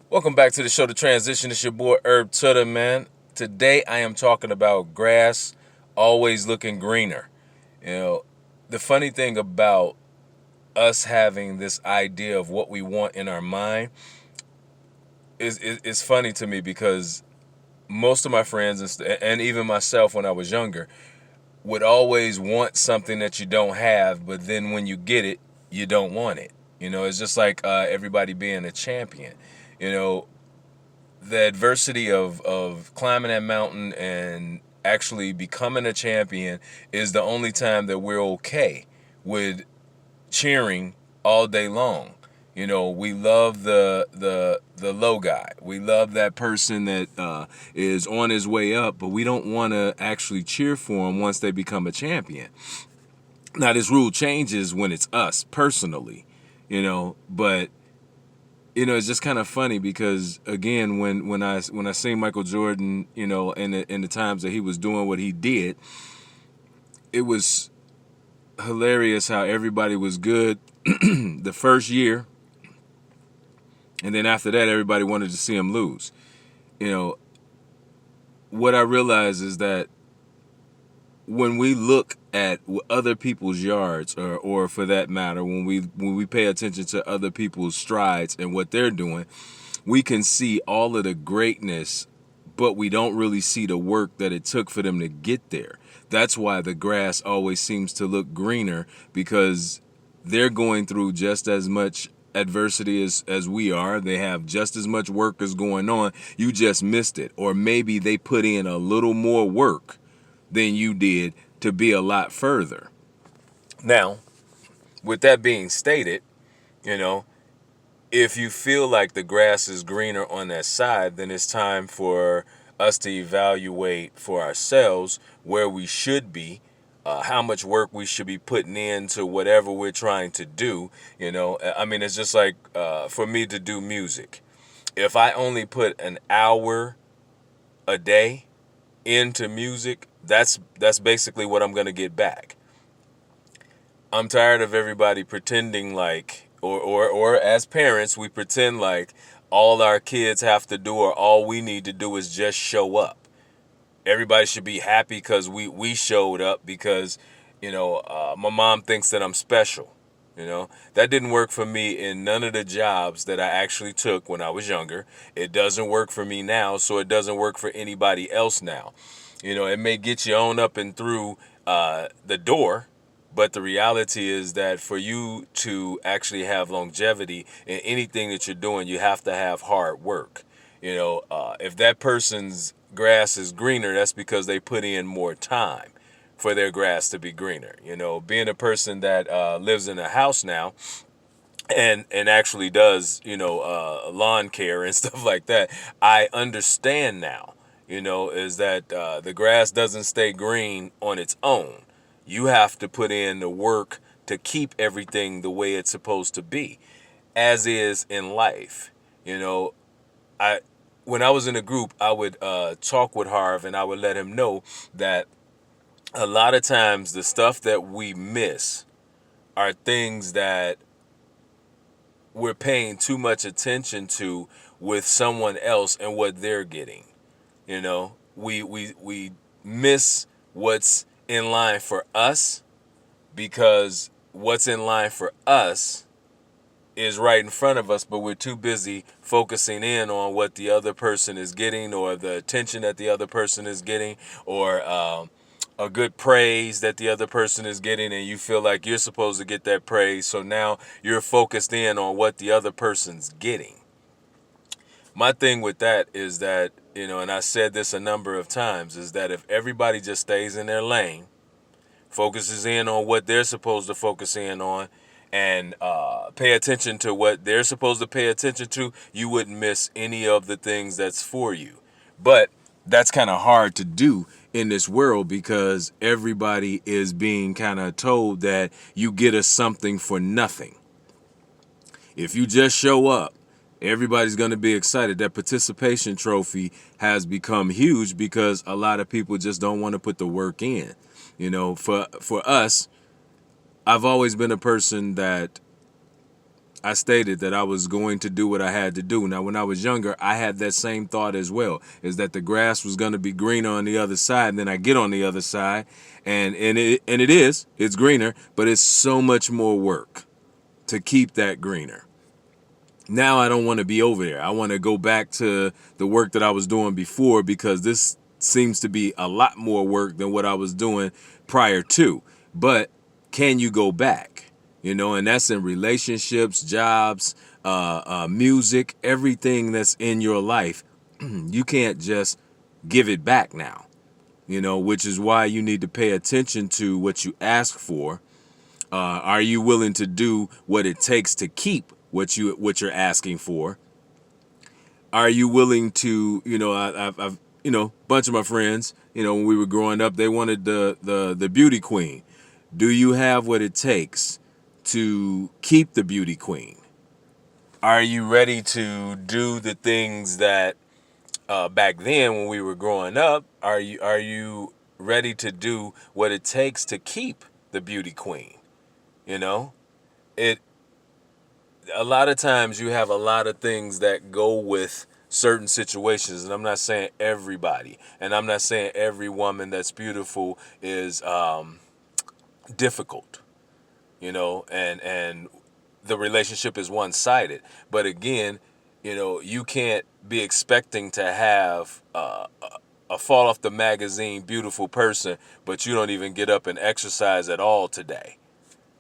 Welcome back to the show, The Transition. It's your boy Herb Tutter, man. Today I am talking about grass always looking greener. You know, the funny thing about us having this idea of what we want in our mind is funny to me because most of my friends and even myself when I was younger would always want something that you don't have, but then when you get it, you don't want it. It's just like everybody being a champion. You know, the adversity of climbing that mountain and actually becoming a champion is the only time that we're okay with cheering all day long. We love the low guy. We love that person that is on his way up, but we don't want to actually cheer for him once they become a champion. Now, this rule changes when it's us personally, but it's just kind of funny because again, when I seen Michael Jordan, in the times that he was doing what he did, it was hilarious how everybody was good the first year, and then after that, everybody wanted to see him lose. You know, what I realize is that when we look at other people's yards, or for that matter, when we pay attention to other people's strides and what they're doing, we can see all of the greatness, but we don't really see the work that it took for them to get there. That's why the grass always seems to look greener, because they're going through just as much adversity as we are. They have just as much work as going on. You just missed it. Or maybe they put in a little more work than you did to be a lot further. Now, with that being stated, you know, if you feel like the grass is greener on that side, then it's time for us to evaluate for ourselves where we should be, how much work we should be putting into whatever we're trying to do. I mean, it's just like for me to do music. If I only put an hour a day into music, that's basically what I'm going to get back. I'm tired of everybody pretending like, or as parents, we pretend like all our kids have to do, or all we need to do is just show up. Everybody should be happy because we showed up because, my mom thinks that I'm special. That didn't work for me in none of the jobs that I actually took when I was younger. It doesn't work for me now, so it doesn't work for anybody else now. It may get you on up and through the door, but the reality is that for you to actually have longevity in anything that you're doing, you have to have hard work. If that person's grass is greener, that's because they put in more time for their grass to be greener. Being a person that lives in a house now and actually does, lawn care and stuff like that, I understand now, is that the grass doesn't stay green on its own. You have to put in the work to keep everything the way it's supposed to be, as is in life. I when I was in a group, I would talk with Harv, and I would let him know that a lot of times the stuff that we miss are things that we're paying too much attention to with someone else and what they're getting. We miss what's in line for us because what's in line for us is right in front of us, but we're too busy focusing in on what the other person is getting, or the attention that the other person is getting, or a good praise that the other person is getting, and you feel like you're supposed to get that praise. So now you're focused in on what the other person's getting. My thing with that is that, and I said this a number of times, is that if everybody just stays in their lane, focuses in on what they're supposed to focus in on, and pay attention to what they're supposed to pay attention to, you wouldn't miss any of the things that's for you. But that's kind of hard to do in this world because everybody is being kind of told that you get us something for nothing. If you just show up, everybody's going to be excited. That participation trophy has become huge because a lot of people just don't want to put the work in. For us, I've always been a person that I stated that I was going to do what I had to do. Now, when I was younger, I had that same thought as well, is that the grass was going to be greener on the other side. And then I get on the other side, and it's greener, but it's so much more work to keep that greener. Now I don't want to be over there. I want to go back to the work that I was doing before, because this seems to be a lot more work than what I was doing prior to. But can you go back? And that's in relationships, jobs, music, everything that's in your life. You can't just give it back now, which is why you need to pay attention to what you ask for. Are you willing to do what it takes to keep what you're asking for? Are you willing to, I've bunch of my friends, when we were growing up, they wanted the beauty queen. Do you have what it takes to keep the beauty queen? Are you ready to do the things that back then when we were growing up? Are you ready to do what it takes to keep the beauty queen? It a lot of times you have a lot of things that go with certain situations, and I'm not saying everybody, and I'm not saying every woman that's beautiful is difficult, and the relationship is one-sided. But again, you can't be expecting to have a fall off the magazine beautiful person, but you don't even get up and exercise at all today.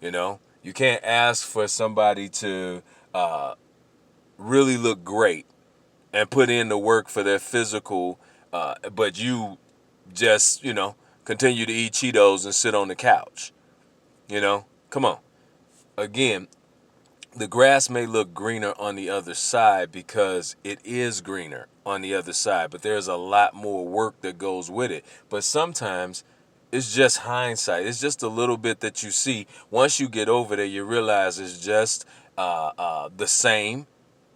You can't ask for somebody to really look great and put in the work for their physical, but you just, continue to eat Cheetos and sit on the couch. Come on. Again, the grass may look greener on the other side because it is greener on the other side, but there's a lot more work that goes with it. But sometimes it's just hindsight. It's just a little bit that you see. Once you get over there, you realize it's just the same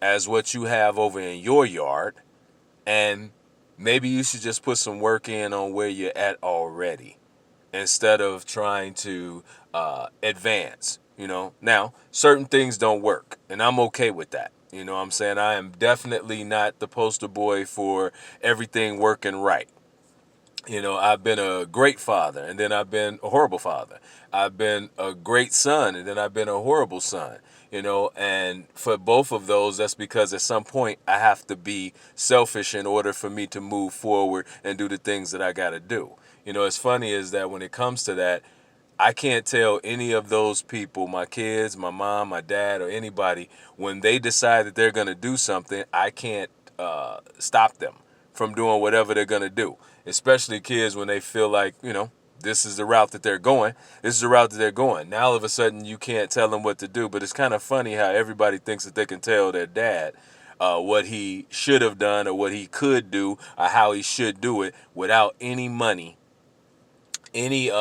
as what you have over in your yard. And maybe you should just put some work in on where you're at already instead of trying to advance. Now, certain things don't work, and I'm okay with that. What I'm saying? I am definitely not the poster boy for everything working right. I've been a great father, and then I've been a horrible father. I've been a great son, and then I've been a horrible son. And for both of those, that's because at some point I have to be selfish in order for me to move forward and do the things that I got to do. It's funny is that when it comes to that, I can't tell any of those people, my kids, my mom, my dad, or anybody, when they decide that they're going to do something, I can't stop them from doing whatever they're going to do. Especially kids when they feel like, this is the route that they're going. This is the route that they're going. Now all of a sudden you can't tell them what to do. But it's kind of funny how everybody thinks that they can tell their dad what he should have done or what he could do or how he should do it without any money, any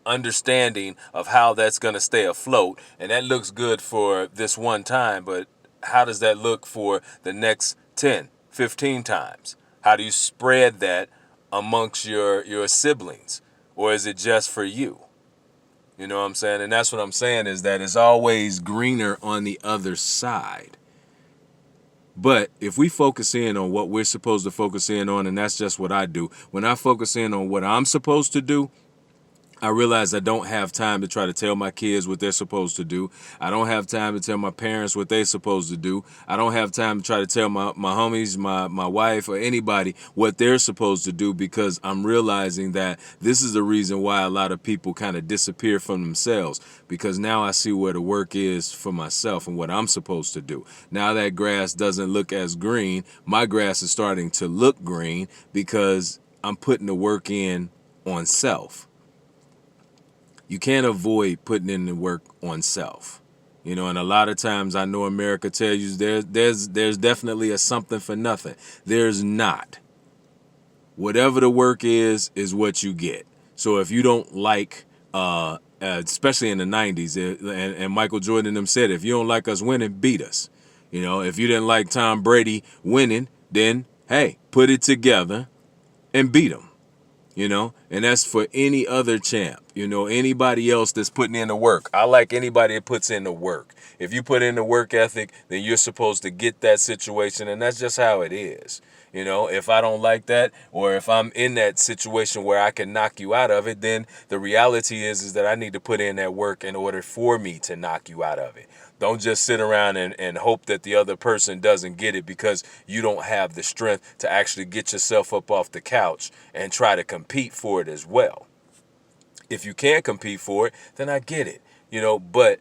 understanding of how that's going to stay afloat. And that looks good for this one time, but how does that look for the next 10, 15 times? How do you spread that amongst your siblings? Or is it just for you? You know what I'm saying? And that's what I'm saying is that it's always greener on the other side. But if we focus in on what we're supposed to focus in on, and that's just what I do, when I focus in on what I'm supposed to do, I realize I don't have time to try to tell my kids what they're supposed to do. I don't have time to tell my parents what they're supposed to do. I don't have time to try to tell my homies, my wife, or anybody what they're supposed to do, because I'm realizing that this is the reason why a lot of people kind of disappear from themselves, because now I see where the work is for myself and what I'm supposed to do. Now that grass doesn't look as green, my grass is starting to look green because I'm putting the work in on self. You can't avoid putting in the work on self. And a lot of times I know America tells you there's definitely a something for nothing. There's not. Whatever the work is what you get. So if you don't like, especially in the 90s, and Michael Jordan them said, if you don't like us winning, beat us. If you didn't like Tom Brady winning, then, hey, put it together and beat him. And that's for any other champ, anybody else that's putting in the work. I like anybody that puts in the work. If you put in the work ethic, then you're supposed to get that situation, and that's just how it is. If I don't like that, or if I'm in that situation where I can knock you out of it, then the reality is that I need to put in that work in order for me to knock you out of it. Don't just sit around and hope that the other person doesn't get it because you don't have the strength to actually get yourself up off the couch and try to compete for it as well. If you can't compete for it, then I get it, but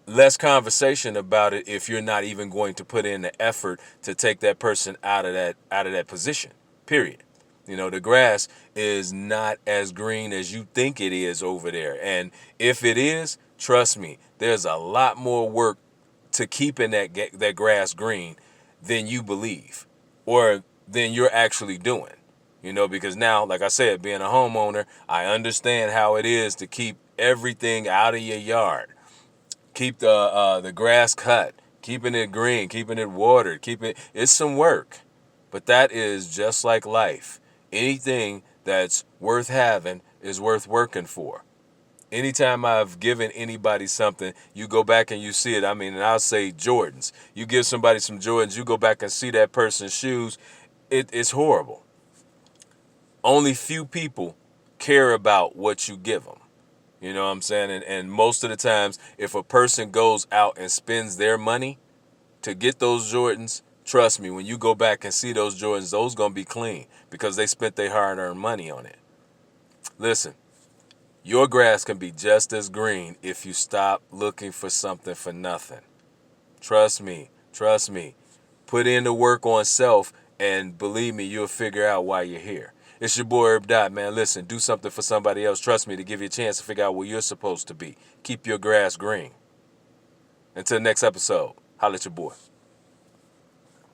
less conversation about it if you're not even going to put in the effort to take that person out of that position. Period. The grass is not as green as you think it is over there. And if it is, trust me, there's a lot more work to keeping that grass green than you believe or than you're actually doing. Because now, like I said, being a homeowner, I understand how it is to keep everything out of your yard. Keep the grass cut, keeping it green, keeping it watered, it's some work. But that is just like life. Anything that's worth having is worth working for. Anytime I've given anybody something, you go back and you see it. And I'll say Jordans. You give somebody some Jordans, you go back and see that person's shoes, it's horrible. Only few people care about what you give them. You know what I'm saying? And most of the times, if a person goes out and spends their money to get those Jordans, trust me, when you go back and see those Jordans, those going to be clean because they spent their hard-earned money on it. Listen, your grass can be just as green if you stop looking for something for nothing. Trust me. Put in the work on self, and believe me, you'll figure out why you're here. It's your boy Herb Dot, man. Listen, do something for somebody else. Trust me, to give you a chance to figure out where you're supposed to be. Keep your grass green. Until next episode, holla at your boy.